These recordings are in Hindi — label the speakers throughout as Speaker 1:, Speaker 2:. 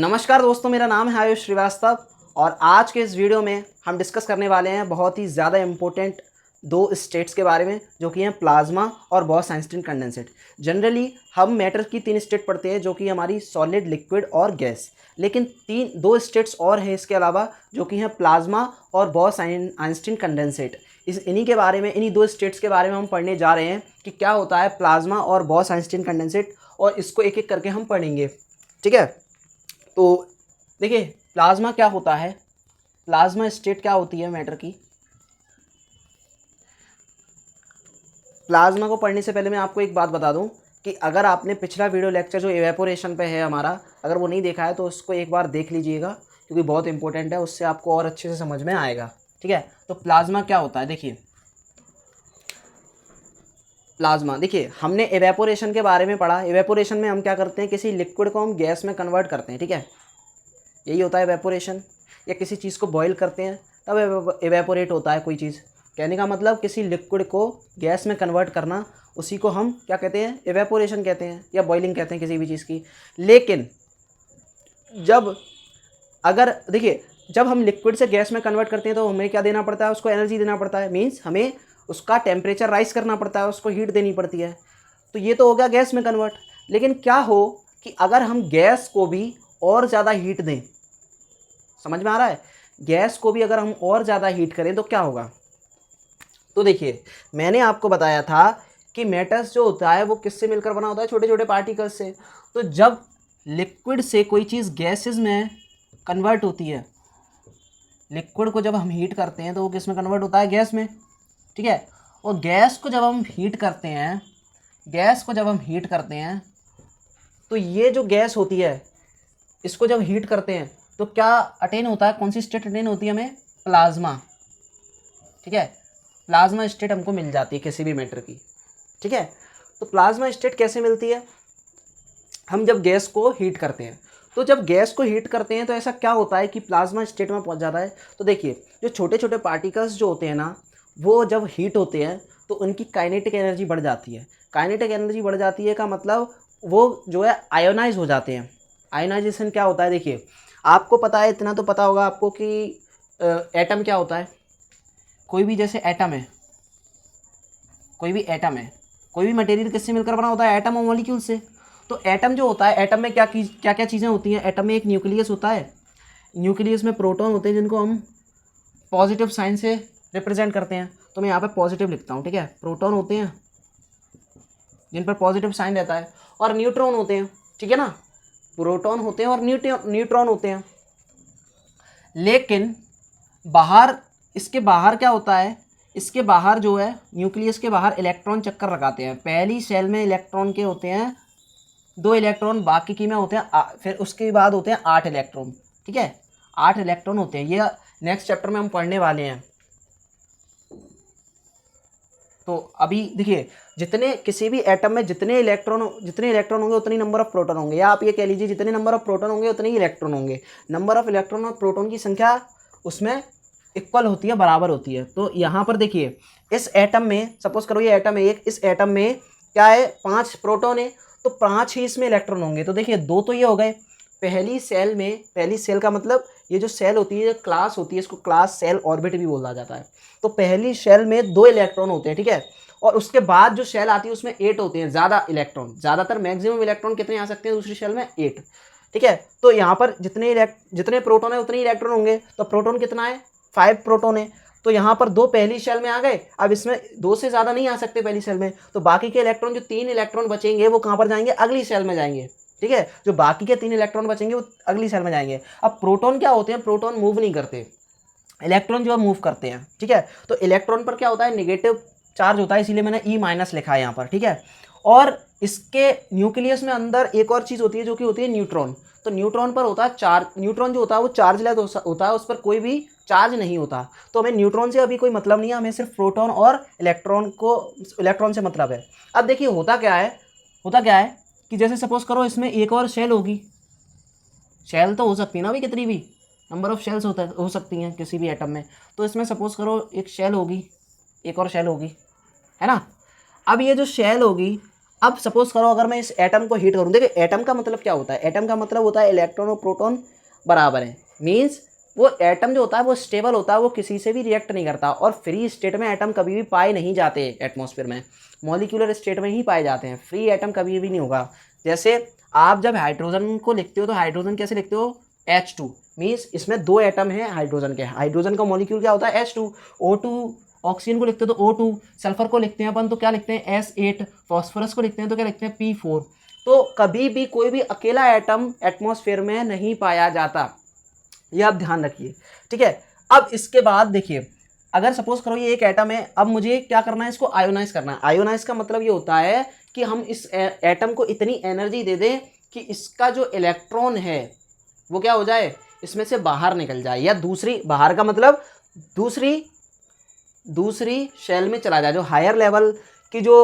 Speaker 1: नमस्कार दोस्तों, मेरा नाम है आयुष श्रीवास्तव और आज के इस वीडियो में हम डिस्कस करने वाले हैं बहुत ही ज़्यादा इम्पोर्टेंट दो स्टेट्स के बारे में, जो कि हैं प्लाज्मा और बॉस-आइंस्टीन कंडेंसेट। जनरली हम मैटर की तीन स्टेट पढ़ते हैं, जो कि हमारी सॉलिड, लिक्विड और गैस। लेकिन दो स्टेट्स और हैं इसके अलावा, जो कि हैं प्लाज्मा और बॉस-आइंस्टीन कंडेंसेट। इन्हीं के बारे में, इन्हीं दो स्टेट्स के बारे में हम पढ़ने जा रहे हैं कि क्या होता है प्लाज्मा और बॉस-आइंस्टीन कंडेंसेट, और इसको एक एक करके हम पढ़ेंगे। ठीक है, तो देखिए प्लाज्मा क्या होता है, प्लाज्मा स्टेट क्या होती है मैटर की। प्लाज्मा को पढ़ने से पहले मैं आपको एक बात बता दूं कि अगर आपने पिछला वीडियो लेक्चर जो इवेपोरेशन पे है हमारा, अगर वो नहीं देखा है तो उसको एक बार देख लीजिएगा, क्योंकि बहुत इंपॉर्टेंट है, उससे आपको और अच्छे से समझ में आएगा। ठीक है, तो प्लाज्मा क्या होता है, देखिए प्लाज्मा, देखिए हमने इवेपोरेशन के बारे में पढ़ा। इवेपोरेशन में हम क्या करते हैं, किसी लिक्विड को हम गैस में कन्वर्ट करते हैं। ठीक है, यही होता है इवेपोरेशन। या किसी चीज़ को बॉईल करते हैं तब इवेपोरेट होता है कोई चीज़। कहने का मतलब किसी लिक्विड को गैस में कन्वर्ट करना, उसी को हम क्या कहते हैं, इवेपोरेशन कहते हैं या बॉइलिंग कहते हैं किसी भी चीज़ की। लेकिन जब हम लिक्विड से गैस में कन्वर्ट करते हैं तो हमें क्या देना पड़ता है, उसको एनर्जी देना पड़ता है। मीन्स हमें उसका टेम्परेचर राइज करना पड़ता है, उसको हीट देनी पड़ती है। तो ये तो हो गया गैस में कन्वर्ट। लेकिन क्या हो कि अगर हम गैस को भी और ज़्यादा हीट दें, समझ में आ रहा है, गैस को भी अगर हम और ज़्यादा हीट करें तो क्या होगा। तो देखिए मैंने आपको बताया था कि मैटर्स जो होता है वो किससे मिलकर बना होता है, छोटे छोटे पार्टिकल्स से। तो जब लिक्विड से कोई चीज़ गैसेस में कन्वर्ट होती है, लिक्विड को जब हम हीट करते हैं तो वो किस में कन्वर्ट होता है, गैस में। ठीक है, और गैस को जब हम हीट करते हैं, तो ये जो गैस होती है, इसको जब हीट करते हैं तो क्या अटेन होता है, कौन सी स्टेट अटेन होती है हमें, प्लाज्मा। ठीक है, प्लाज्मा स्टेट हमको मिल जाती है किसी भी मैटर की। ठीक है, तो प्लाज्मा स्टेट कैसे मिलती है, हम जब गैस को हीट करते हैं। तो जब गैस को हीट करते हैं तो ऐसा क्या होता है कि प्लाज्मा स्टेट में पहुंच जाता है। तो देखिए जो छोटे छोटे पार्टिकल्स जो होते हैं ना, वो जब हीट होते हैं तो उनकी काइनेटिक एनर्जी बढ़ जाती है। काइनेटिक एनर्जी बढ़ जाती है का मतलब वो जो है आयोनाइज हो जाते हैं। आयोनाइजेशन क्या होता है, देखिए आपको पता है, इतना तो पता होगा आपको कि एटम क्या होता है। कोई भी जैसे एटम है, कोई भी मटेरियल किससे मिलकर बना होता है, एटम और मॉलिक्यूल से। तो एटम जो होता है, एटम में क्या क्या चीज़ें होती हैं, एटम में एक न्यूक्लियस होता है। न्यूक्लियस में प्रोटॉन होते हैं जिनको हम पॉजिटिव साइन से रिप्रेजेंट करते हैं। तो मैं यहाँ पे पॉजिटिव लिखता हूँ। ठीक है, प्रोटॉन होते हैं जिन पर पॉजिटिव साइन रहता है, और न्यूट्रॉन होते हैं। ठीक है ना, प्रोटॉन होते हैं और न्यूट्रॉन होते हैं। लेकिन इसके बाहर क्या होता है, इसके बाहर जो है, न्यूक्लियस के बाहर इलेक्ट्रॉन चक्कर लगाते हैं। पहली सेल में इलेक्ट्रॉन के होते हैं 2 इलेक्ट्रॉन, बाकी की में होते हैं फिर उसके बाद होते हैं 8 इलेक्ट्रॉन। ठीक है, 8 इलेक्ट्रॉन होते हैं। ये नेक्स्ट चैप्टर में हम पढ़ने वाले हैं। तो अभी देखिए, किसी भी एटम में जितने इलेक्ट्रॉन होंगे उतनी नंबर ऑफ प्रोटॉन होंगे, या आप ये कह लीजिए जितने नंबर ऑफ प्रोटॉन होंगे उतने ही इलेक्ट्रॉन होंगे। नंबर ऑफ इलेक्ट्रॉन और प्रोटॉन की संख्या उसमें इक्वल होती है, बराबर होती है। तो यहाँ पर देखिए इस एटम में, सपोज करो ये एटम है एक, इस एटम में क्या है, 5 प्रोटॉन है, तो 5 ही इसमें इलेक्ट्रॉन होंगे। तो देखिए 2 तो ये हो गए। पहली सेल का मतलब, ये जो सेल होती है, क्लास होती है, इसको क्लास सेल ऑर्बिट भी बोला जाता है। तो पहली सेल में 2 इलेक्ट्रॉन होते हैं। ठीक है, और उसके बाद जो सेल आती है उसमें 8 होते हैं, ज़्यादा इलेक्ट्रॉन, ज़्यादातर मैक्सिमम इलेक्ट्रॉन कितने आ सकते हैं दूसरी सेल में, 8। ठीक है, तो यहाँ पर जितने प्रोटॉन है उतने इलेक्ट्रॉन होंगे। तो प्रोटॉन कितना है, 5 प्रोटॉन है। तो यहाँ पर 2 पहली सेल में आ गए, अब इसमें 2 से ज़्यादा नहीं आ सकते पहली सेल में। तो बाकी के इलेक्ट्रॉन, जो 3 इलेक्ट्रॉन बचेंगे, वो कहाँ पर जाएंगे, अगली सेल में जाएंगे। ठीक है, जो बाकी के 3 इलेक्ट्रॉन बचेंगे वो अगली सेल में जाएंगे। अब प्रोटॉन क्या होते हैं, प्रोटॉन मूव नहीं करते, इलेक्ट्रॉन जो है मूव करते हैं। ठीक है, तो इलेक्ट्रॉन पर क्या होता है, नेगेटिव चार्ज होता है, इसीलिए मैंने E- लिखा है यहाँ पर। ठीक है, और इसके न्यूक्लियस में अंदर एक और चीज़ होती है जो कि होती है न्यूट्रॉन। तो न्यूट्रॉन पर होता है चार्ज, न्यूट्रॉन जो होता है वो चार्जलेस होता है, उस पर कोई भी चार्ज नहीं होता। तो हमें न्यूट्रॉन से अभी कोई मतलब नहीं है, हमें सिर्फ प्रोटॉन और इलेक्ट्रॉन से मतलब है। अब देखिए होता क्या है कि जैसे सपोज करो इसमें एक और शेल होगी, शेल तो हो सकती है ना, अभी कितनी भी नंबर ऑफ शेल्स हो सकती हैं किसी भी एटम में। तो इसमें सपोज करो एक शेल होगी, एक और शेल होगी, है ना। अब ये जो शेल होगी, अब सपोज करो अगर मैं इस एटम को हीट करूँ, देखिए एटम का मतलब क्या होता है, एटम का मतलब होता है इलेक्ट्रॉन और प्रोटॉन बराबर है, मीन्स वो एटम जो होता है वो स्टेबल होता है, वो किसी से भी रिएक्ट नहीं करता, और फ्री स्टेट में एटम कभी भी पाए नहीं जाते, एटमॉस्फेयर में मॉलिक्यूलर स्टेट में ही पाए जाते हैं, फ्री एटम कभी भी नहीं होगा। जैसे आप जब हाइड्रोजन को लिखते हो तो हाइड्रोजन कैसे लिखते हो, H2, मीन्स इसमें 2 एटम है हाइड्रोजन के, हाइड्रोजन का मॉलिक्यूल क्या होता है H2, O2, ऑक्सीजन को लिखते हैं तो O2, सल्फर को लिखते हैं अपन तो क्या लिखते हैं S8, फॉस्फोरस को लिखते हैं तो क्या लिखते हैं P4। तो कभी भी कोई भी अकेला एटम एटमॉस्फेयर में नहीं पाया जाता, यह आप ध्यान रखिए, ठीक है। अब इसके बाद देखिए, अगर सपोज करो ये एक एटम है, अब मुझे क्या करना है, इसको आयोनाइज करना है। आयोनाइज का मतलब ये होता है कि हम इस एटम को इतनी एनर्जी दे दें कि इसका जो इलेक्ट्रॉन है वो क्या हो जाए, इसमें से बाहर निकल जाए, या दूसरी, बाहर का मतलब दूसरी शेल में चला जाए, जो हायर लेवल की जो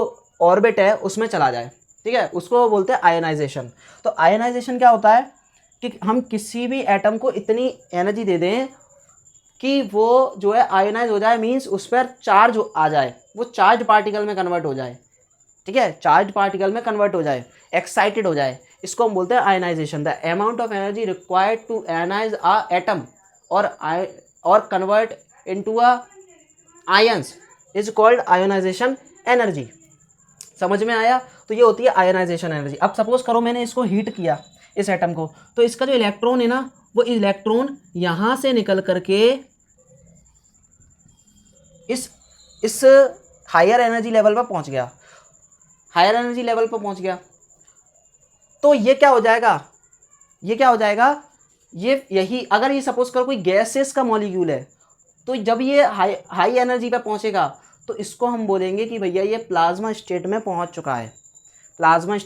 Speaker 1: ऑर्बिट है उसमें चला जाए, ठीक है, उसको बोलते हैं आयनाइजेशन। तो आयनाइजेशन क्या होता है कि हम किसी भी एटम को इतनी एनर्जी दे दें कि वो जो है आयोनाइज हो जाए, मीन्स उस पर चार्ज आ जाए, वो चार्ज पार्टिकल में कन्वर्ट हो जाए, ठीक है, चार्ज पार्टिकल में कन्वर्ट हो जाए, एक्साइटेड हो जाए, इसको हम बोलते हैं ionization. The amount of energy required to ionize a atom और convert into a ions is called ionization energy. समझ में आया? तो ये होती है आयोनाइजेशन एनर्जी। अब सपोज करो मैंने इसको हीट किया इस एटम को, तो इसका जो इलेक्ट्रॉन है ना, वो इलेक्ट्रॉन यहां से निकल करके इस हायर एनर्जी लेवल पर पहुंच गया, हायर एनर्जी लेवल पर पहुंच गया। तो ये क्या हो जाएगा, ये क्या हो जाएगा, ये यही, अगर ये सपोज करो कोई गैसेस का मॉलिक्यूल है, तो जब ये हाई एनर्जी पे पहुंचेगा तो इसको हम बोलेंगे कि भैया ये प्लाज्मा स्टेट में पहुंच चुका है, प्लाज्मा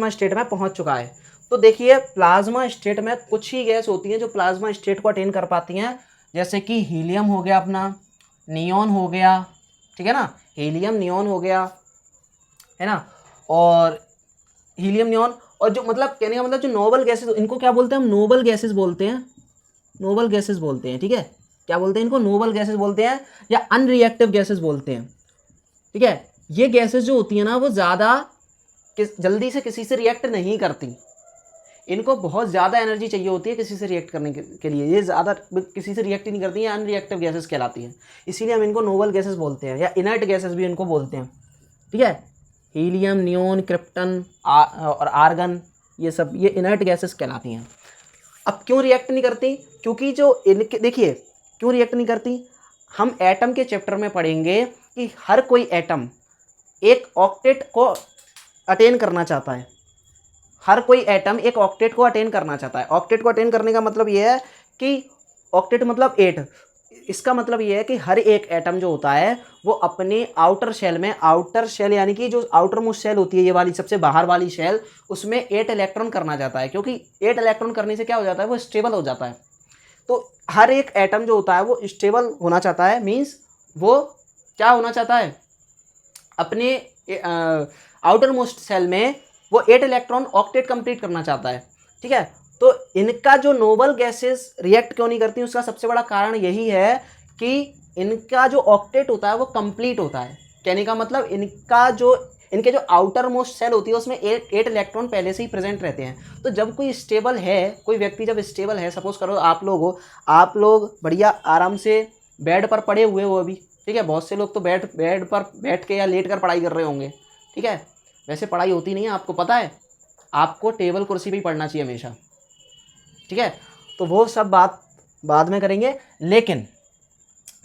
Speaker 1: स्टेट में पहुंच चुका है। तो देखिए प्लाज्मा स्टेट में कुछ ही गैस होती हैं जो प्लाज्मा स्टेट को अटेन कर पाती हैं, जैसे कि हीलियम हो गया अपना, नियॉन हो गया, ठीक है ना, हीलियम नियॉन हो गया, है ना, और हीलियम नियॉन, और जो मतलब कहने का मतलब जो नोबल गैसेस, इनको क्या बोलते हैं हम, नोबल गैसेस बोलते हैं, नोबल गैसेस बोलते हैं, ठीक है, क्या बोलते हैं इनको, नोबल गैसेस बोलते हैं या अनरिएक्टिव गैसेस बोलते हैं, ठीक है। ये गैसेस जो होती है ना वो ज़्यादा जल्दी से किसी से रिएक्ट नहीं करती, इनको बहुत ज़्यादा एनर्जी चाहिए होती है किसी से रिएक्ट करने के लिए, ये ज़्यादा किसी से रिएक्ट ही नहीं करती, ये अनरिएक्टिव गैसेस कहलाती हैं, इसीलिए हम इनको नोबल गैसेस बोलते हैं, या इनर्ट गैसेस भी इनको बोलते हैं, ठीक है। हीलियम, नियॉन, क्रिप्टन और आर्गन, ये सब ये इनर्ट गैसेस कहलाती हैं। अब क्यों रिएक्ट नहीं करती, क्योंकि जो इनके, देखिए क्यों रिएक्ट नहीं करती, हम एटम के चैप्टर में पढ़ेंगे कि हर कोई एटम एक ऑक्टेट को अटेन करना चाहता है, हर कोई एटम एक ऑक्टेट को अटेन करना चाहता है। ऑक्टेट को अटेन करने का मतलब ये है कि ऑक्टेट मतलब 8, इसका मतलब ये है कि हर एक एटम जो होता है वो अपने आउटर शेल में, आउटर शेल यानी कि जो आउटर मोस्ट शेल होती है ये वाली सबसे बाहर वाली शेल, उसमें 8 इलेक्ट्रॉन करना चाहता है, क्योंकि 8 इलेक्ट्रॉन करने से क्या हो जाता है, वो स्टेबल हो जाता है। तो हर एक एटम जो होता है वो स्टेबल होना चाहता है, मीन्स वो क्या होना चाहता है, अपने आउटर मोस्ट सेल में वो 8 इलेक्ट्रॉन ऑक्टेट कंप्लीट करना चाहता है, ठीक है। तो इनका जो नोबल गैसेस रिएक्ट क्यों नहीं करती, उसका सबसे बड़ा कारण यही है कि इनका जो ऑक्टेट होता है वो कंप्लीट होता है। कहने का मतलब इनके जो आउटर मोस्ट सेल होती है उसमें 8 इलेक्ट्रॉन पहले से ही प्रेजेंट रहते हैं। तो जब कोई स्टेबल है, कोई व्यक्ति जब स्टेबल है, सपोज करो आप लोग हो, आप लोग बढ़िया आराम से बेड पर पड़े हुए हो अभी, ठीक है, बहुत से लोग तो बेड पर बैठ के या लेट कर पढ़ाई कर रहे होंगे, ठीक है, वैसे पढ़ाई होती नहीं है, आपको पता है, आपको टेबल कुर्सी पे ही पढ़ना चाहिए हमेशा, ठीक है। तो वो सब बात बाद में करेंगे, लेकिन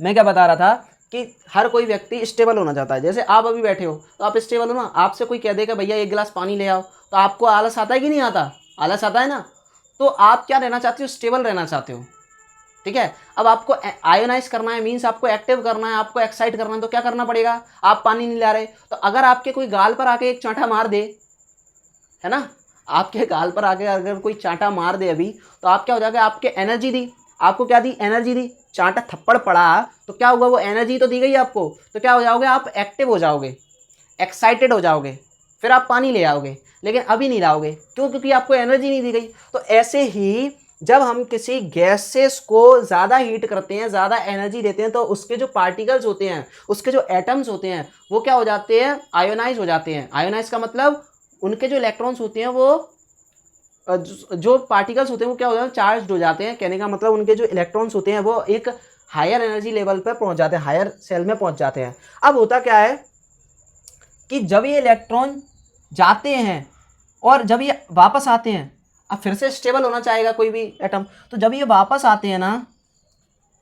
Speaker 1: मैं क्या बता रहा था कि हर कोई व्यक्ति स्टेबल होना चाहता है। जैसे आप अभी बैठे हो तो आप स्टेबल हो ना, आपसे कोई कह देगा भैया 1 गिलास पानी ले आओ, तो आपको आलस आता है कि नहीं आता, आलस आता है ना। तो आप क्या रहना चाहते हो, स्टेबल रहना चाहते हो, ठीक है। अब आपको आयोनाइज करना है, मीन्स आपको एक्टिव करना है, आपको एक्साइट करना है, तो क्या करना पड़ेगा, आप पानी नहीं ला रहे, तो अगर आपके कोई गाल पर आके एक चांटा मार दे, है ना, आपके गाल पर आके अगर कोई चांटा मार दे अभी, तो आप क्या हो जाएगा, आपके एनर्जी दी, आपको क्या दी, एनर्जी दी, चांटा थप्पड़ पड़ा तो क्या होगा, वो एनर्जी तो दी गई आपको, तो क्या हो जाओगे, आप एक्टिव हो जाओगे, एक्साइटेड हो जाओगे, फिर आप पानी ले आओगे, लेकिन अभी नहीं लाओगे, क्यों, क्योंकि आपको एनर्जी नहीं दी गई। तो ऐसे ही जब हम किसी गैसेस को ज़्यादा हीट करते हैं, ज़्यादा एनर्जी देते हैं, तो उसके जो पार्टिकल्स होते हैं, उसके जो एटम्स होते हैं, वो क्या हो जाते हैं, आयोनाइज हो जाते हैं। आयोनाइज का मतलब उनके जो इलेक्ट्रॉन्स होते हैं वो जो पार्टिकल्स होते हैं वो क्या हो जाते हैं, चार्ज हो जाते हैं। कहने का मतलब उनके जो इलेक्ट्रॉन्स होते हैं वो एक हायर एनर्जी लेवल पर पहुंच जाते हैं, हायर सेल में पहुंच जाते हैं। अब होता क्या है कि जब ये इलेक्ट्रॉन जाते हैं और जब ये वापस आते हैं, अब फिर से स्टेबल होना चाहेगा कोई भी एटम, तो जब ये वापस आते हैं ना,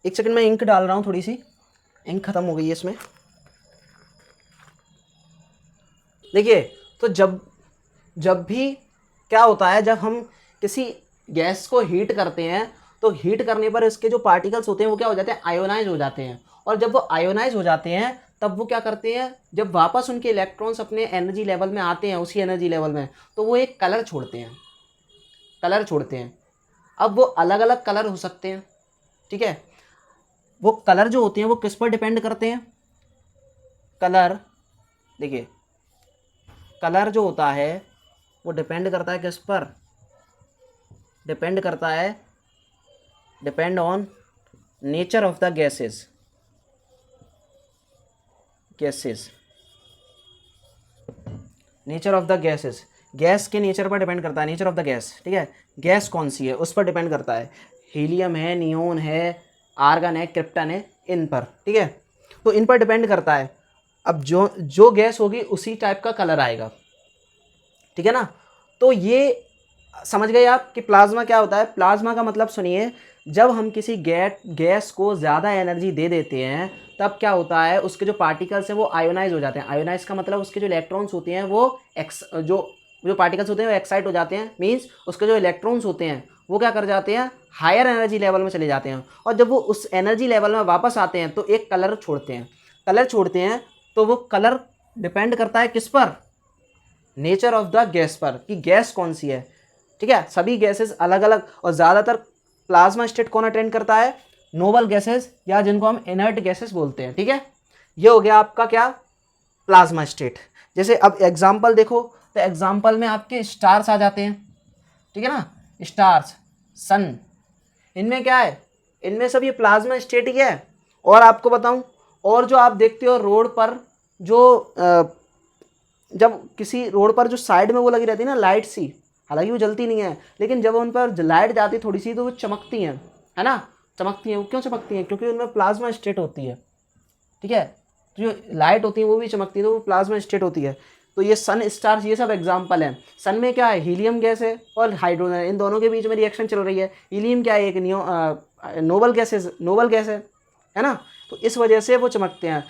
Speaker 1: एक सेकंड में इंक डाल रहा हूँ, थोड़ी सी इंक खत्म हो गई है इसमें। देखिए, तो जब भी क्या होता है, जब हम किसी गैस को हीट करते हैं तो हीट करने पर इसके जो पार्टिकल्स होते हैं वो क्या हो जाते हैं, आयोनाइज हो जाते हैं। और जब वो आयोनाइज हो जाते हैं तब वो क्या करते हैं, जब वापस उनके इलेक्ट्रॉन्स अपने एनर्जी लेवल में आते हैं, उसी एनर्जी लेवल में, तो वो एक कलर छोड़ते हैं, कलर छोड़ते हैं। अब वो अलग अलग कलर हो सकते हैं, ठीक है। वो कलर जो होते हैं वो किस पर डिपेंड करते हैं, कलर, देखिए कलर जो होता है वो डिपेंड करता है किस पर, डिपेंड करता है, depend on nature of the gases, gases, nature of the gases, gas के नेचर पर डिपेंड करता है, नेचर ऑफ द गैस, ठीक है। गैस कौन सी है उस पर डिपेंड करता है, हीलियम है, नियोन है, आर्गन है, क्रिप्टन है, इन पर, ठीक है। तो इन पर डिपेंड करता है। अब जो जो गैस होगी उसी टाइप का कलर आएगा, ठीक है ना। तो ये समझ गए आप कि प्लाज्मा क्या होता है। प्लाज्मा का मतलब सुनिए, जब हम किसी गैस को ज़्यादा एनर्जी दे देते हैं तब क्या होता है, उसके जो पार्टिकल्स हैं वो आयोनाइज हो जाते हैं। आयोनाइज का मतलब उसके जो इलेक्ट्रॉन्स होते हैं वो जो पार्टिकल्स होते हैं वो एक्साइट हो जाते हैं, मीन्स उसके जो इलेक्ट्रॉन्स होते हैं वो क्या कर जाते हैं, हायर एनर्जी लेवल में चले जाते हैं। और जब वो उस एनर्जी लेवल में वापस आते हैं तो एक कलर छोड़ते हैं, कलर छोड़ते हैं। तो वो कलर डिपेंड करता है किस पर, नेचर ऑफ द गैस पर, कि गैस कौन सी है, ठीक है। सभी गैसेस अलग अलग, और ज़्यादातर प्लाज्मा स्टेट कौन अटेंड करता है, नोबल गैसेस, या जिनको हम इनर्ट गैसेस बोलते हैं, ठीक है। ये हो गया आपका क्या, प्लाज्मा स्टेट। जैसे अब एग्जांपल देखो, तो एग्जांपल में आपके स्टार्स आ जाते हैं, ठीक है ना, स्टार्स, सन, इनमें क्या है, इनमें सब ये प्लाज्मा स्टेट ही है। और आपको बताऊं, और जो आप देखते हो रोड पर, जो जब किसी रोड पर जो साइड में वो लगी रहती है ना लाइट सी, हालांकि वो जलती नहीं है, लेकिन जब उन पर लाइट जाती है थोड़ी सी तो वो चमकती हैं, है ना, चमकती हैं। वो क्यों चमकती हैं, क्योंकि उनमें प्लाज्मा स्टेट होती है, ठीक है। तो जो लाइट होती है वो भी चमकती है, तो वो प्लाज्मा स्टेट होती है। तो ये सन, स्टार्स, ये सब एग्जाम्पल हैं। सन में क्या है, हीलियम गैस है और हाइड्रोजन है, इन दोनों के बीच में रिएक्शन चल रही है। हीलियम क्या है, एक नोबल गैस है ना। तो इस वजह से वो चमकते हैं।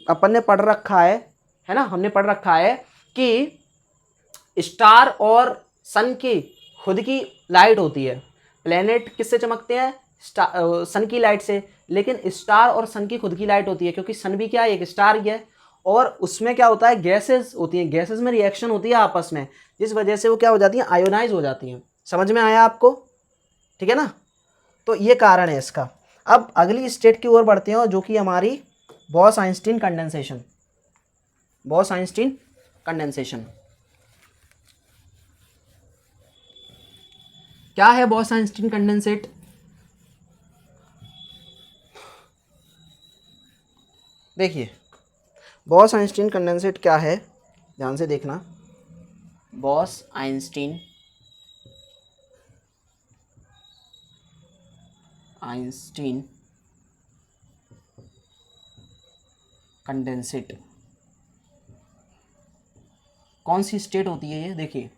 Speaker 1: अपन ने पढ़ रखा है ना, हमने पढ़ रखा है कि स्टार और सन की खुद की लाइट होती है। प्लेनेट किससे चमकते हैं, सन की लाइट से, लेकिन स्टार और सन की खुद की लाइट होती है, क्योंकि सन भी क्या है, एक स्टार ही है। और उसमें क्या होता है, गैसेस होती हैं, गैसेस में रिएक्शन होती है आपस में, जिस वजह से वो क्या हो जाती हैं, आयोनाइज हो जाती हैं। समझ में आया आपको, ठीक है ना। तो ये कारण है इसका। अब अगली स्टेट की ओर बढ़ते हैं, जो कि हमारी बॉस-आइंस्टीन कंडेंसेशन, बॉस-आइंस्टीन कंडेंसेशन। क्या है बॉस-आइंस्टीन कंडेंसेट, देखिए बॉस-आइंस्टीन कंडेंसेट क्या है, ध्यान से देखना। बॉस-आइंस्टीन कंडेंसेट कौन सी स्टेट होती है ये, देखिए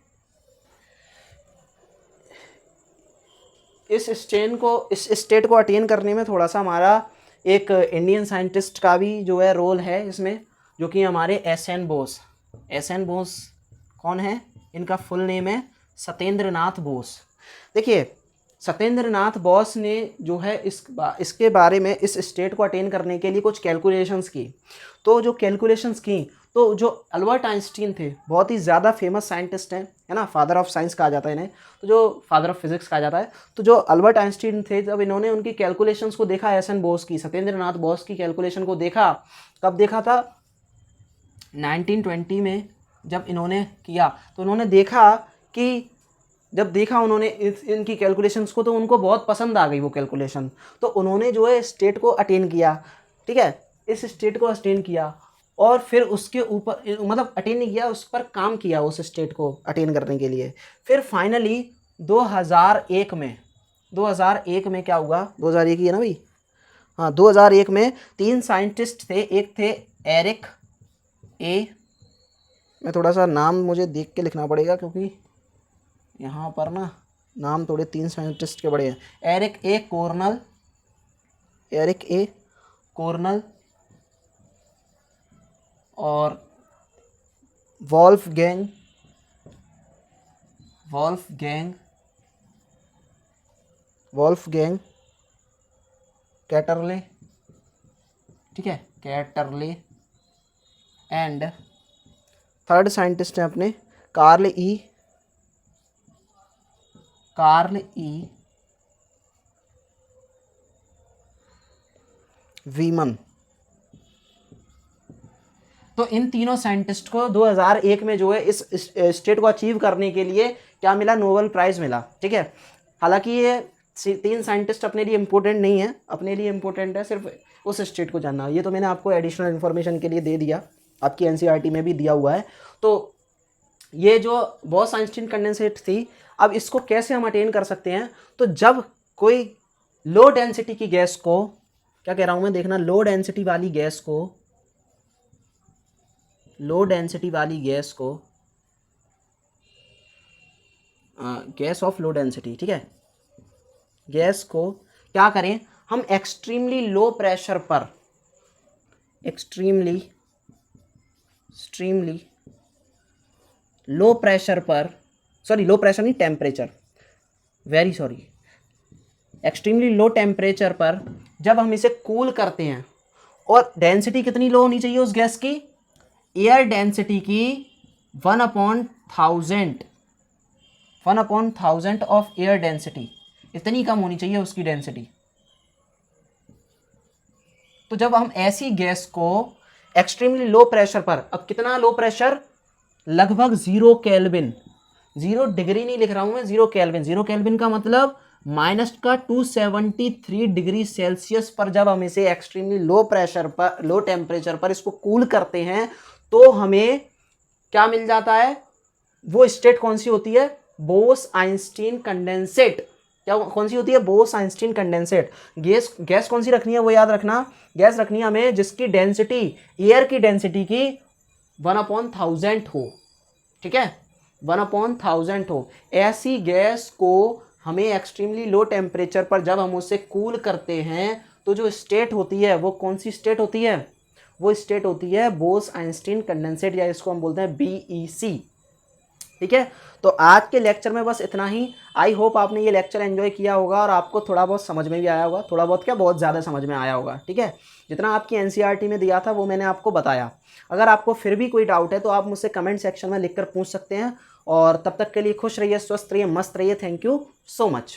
Speaker 1: इस स्टेट को अटेन करने में थोड़ा सा हमारा एक इंडियन साइंटिस्ट का भी जो है रोल है इसमें, जो कि हमारे एस.एन. बोस। एस.एन. बोस कौन है, इनका फुल नेम है सत्येंद्र नाथ बोस। देखिए सत्येंद्र नाथ बोस ने जो है इसके बारे में, इस स्टेट को अटेन करने के लिए कुछ कैलकुलेशंस की। तो जो कैलकुलेशंस की, तो जो अल्बर्ट आइंस्टीन थे, बहुत ही ज़्यादा फेमस साइंटिस्ट हैं, है ना, फादर ऑफ साइंस कहा जाता है इन्हें, तो जो फादर ऑफ फिजिक्स कहा जाता है। तो जो अल्बर्ट आइंस्टीन थे, जब इन्होंने उनकी कैलकुलेशंस को देखा, एस.एन. बोस की, सत्येंद्र नाथ बोस की कैलकुलेशन को देखा, कब देखा था, 1920 में जब इन्होंने किया, तो उन्होंने देखा कि जब देखा उन्होंने इनकी कैलकुलेशंस को तो उनको बहुत पसंद आ गई वो कैलकुलेशन, तो उन्होंने जो है स्टेट को अटेन किया, ठीक है, इस स्टेट को अटेन किया और फिर उसके ऊपर मतलब अटेन नहीं किया, उस पर काम किया उस स्टेट को अटेन करने के लिए। फिर फाइनली 2001 में क्या हुआ, 2001 ही है ना भाई, हाँ 2001 में 3 साइंटिस्ट थे, एक थे एरिक ए, मैं थोड़ा सा नाम मुझे देख के लिखना पड़ेगा क्योंकि यहाँ पर ना नाम थोड़े 3 साइंटिस्ट के बड़े हैं, एरिक ए कॉर्नल और वॉल्फगैंग कैटरले, ठीक है, कैटरले एंड थर्ड साइंटिस्ट हैं अपने कार्ल ई वीमन। तो इन तीनों साइंटिस्ट को 2001 में जो है इस स्टेट को अचीव करने के लिए क्या मिला, नोबेल प्राइज़ मिला, ठीक है। हालांकि ये 3 साइंटिस्ट अपने लिए इम्पोर्टेंट नहीं है, अपने लिए इम्पोर्टेंट है सिर्फ उस स्टेट को जानना। ये तो मैंने आपको एडिशनल इन्फॉर्मेशन के लिए दे दिया, आपकी एनसीईआरटी में भी दिया हुआ है। तो ये जो बॉस आइंस्टीन कंडेंसेट थी, अब इसको कैसे हम अटेन कर सकते हैं, तो जब कोई लो डेंसिटी की गैस को, क्या कह रहा हूँ मैं, देखना, लो डेंसिटी वाली गैस को गैस ऑफ लो डेंसिटी, ठीक है, गैस को क्या करें हम, एक्सट्रीमली लो प्रेशर पर, एक्सट्रीमली लो प्रेशर पर, सॉरी लो प्रेशर नहीं, temperature, very sorry, extremely low temperature पर जब हम इसे कूल करते हैं, और डेंसिटी कितनी लो होनी चाहिए उस गैस की, एयर डेंसिटी की 1/1000 ऑफ एयर डेंसिटी, इतनी कम होनी चाहिए उसकी डेंसिटी। तो जब हम ऐसी गैस को एक्सट्रीमली लो प्रेशर पर, अब कितना लो प्रेशर, लगभग 0 केल्विन, 0 डिग्री नहीं लिख रहा हूं मैं, 0 केल्विन, 0 केल्विन का मतलब -273 डिग्री सेल्सियस पर जब हम इसे एक्सट्रीमली लो प्रेशर पर, लो टेम्परेचर पर इसको कूल करते हैं, तो हमें क्या मिल जाता है, वो स्टेट कौन सी होती है, बोस आइंस्टीन कंडेंसेट। क्या कौन सी होती है, बोस आइंस्टीन कंडेंसेट। गैस कौन सी रखनी है वो याद रखना, गैस रखनी है हमें जिसकी डेंसिटी एयर की डेंसिटी की 1/1000 हो, ठीक है, 1/1000 हो। ऐसी गैस को हमें एक्सट्रीमली लो टेम्परेचर पर जब हम उसे कूल करते हैं, तो जो स्टेट होती है वो कौन सी स्टेट होती है, वो स्टेट होती है बोस आइंस्टीन कंडेंसेट, या इसको हम बोलते हैं BEC, ठीक है। तो आज के लेक्चर में बस इतना ही। आई होप आपने ये लेक्चर एंजॉय किया होगा और आपको थोड़ा बहुत समझ में भी आया होगा, थोड़ा बहुत क्या, बहुत ज़्यादा समझ में आया होगा, ठीक है। जितना आपकी एनसीईआरटी में दिया था वो मैंने आपको बताया। अगर आपको फिर भी कोई डाउट है तो आप मुझसे कमेंट सेक्शन में लिखकर पूछ सकते हैं। और तब तक के लिए खुश रहिए, स्वस्थ रहिए, मस्त रहिए। Thank you so much.